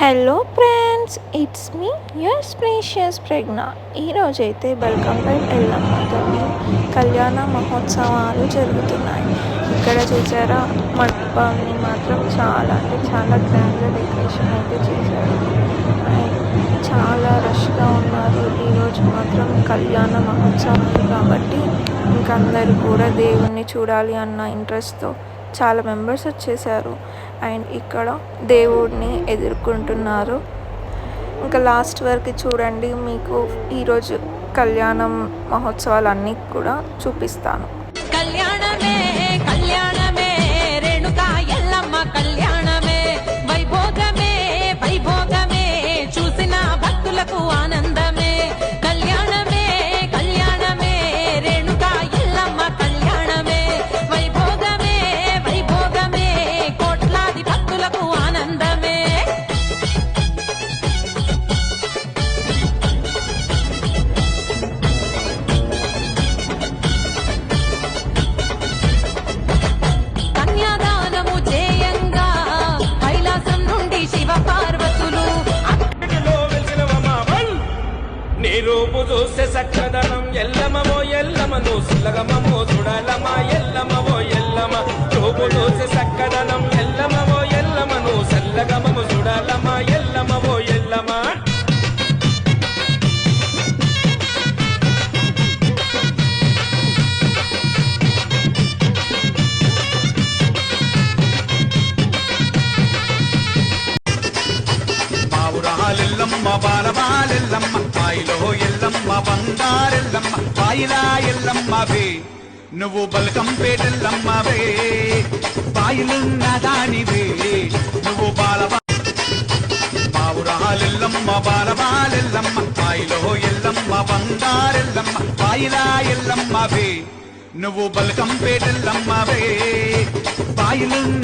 Hello friends, it's me your spacious Pragna. ఈరోజైతే బల్కంపేట్ ఎల్లమ్మ తల్లి కళ్యాణ మహోత్సవాలు జరుగుతున్నాయి. ఇక్కడ చూసారా, మండపాన్ని మాత్రం చాలా అంటే చాలా గ్రాండ్గా డెకరేషన్ అయితే చేశారు. అండ్ చాలా రష్గా ఉన్నారు. ఈరోజు మాత్రం కళ్యాణ మహోత్సవాలు కాబట్టి ఇంకా అందరూ కూడా దేవుణ్ణి చూడాలి అన్న ఇంట్రెస్ట్తో చాలా మెంబర్స్ వచ్చేసారు. అండ్ ఇక్కడ దేవుడిని ఎదుర్కొంటున్నారు. ఇంకా లాస్ట్ వరకు చూడండి, మీకు ఈరోజు కళ్యాణం మహోత్సవాలు అన్నీ కూడా చూపిస్తాను. కళ్యాణమే కళ్యాణమే రేణుకా ఎల్లమ్మ కళ్యాణమే, వైభోగమే వైభోగమే, చూసిన భక్తులకు ఆనందమే. కళ్యాణమే కళ్యాణమే రేణుకా ఎల్లమ్మ కళ్యాణమే, వైభోగమే వైభోగమే, కోట్లాది భక్తులకు ఆనందమే. కన్యాదానము చేయంగా కైలాసం నుండి శివ పార్వతులు నీ రూపు చూస్తే సక్కదనం ఎల్లమో ఎల్లమను సుల్లగమో చూడాలమా ఎల్లమో ఎల్లమ రూపు చూస్తే సక్కదనం ఎల్లమో ఎల్లమను సల్లగమము చూడాలమా ఎల్లమో ఎల్లమ. పావురాలెల్లమ్మ బాలబాలెల్లమ్మ పాయిలో ఎల్లమ్మ బంగారెల్లమ్మ పాయిలా ఎల్లమ్మవే నువ్వు బల్కంపేటెల్లమ్మవే, పాయిలున్న దానివే నువ్వు పావురాలెల్లమ్మ బాలబాలెల్లమ్మ పాయిలో ఎల్లమ్మ బంగారెల్లమ్మ పాయిలా ఎల్లమ్మవే నువ్వు బల్కంపేటెల్లమ్మవే, పాయిలున్న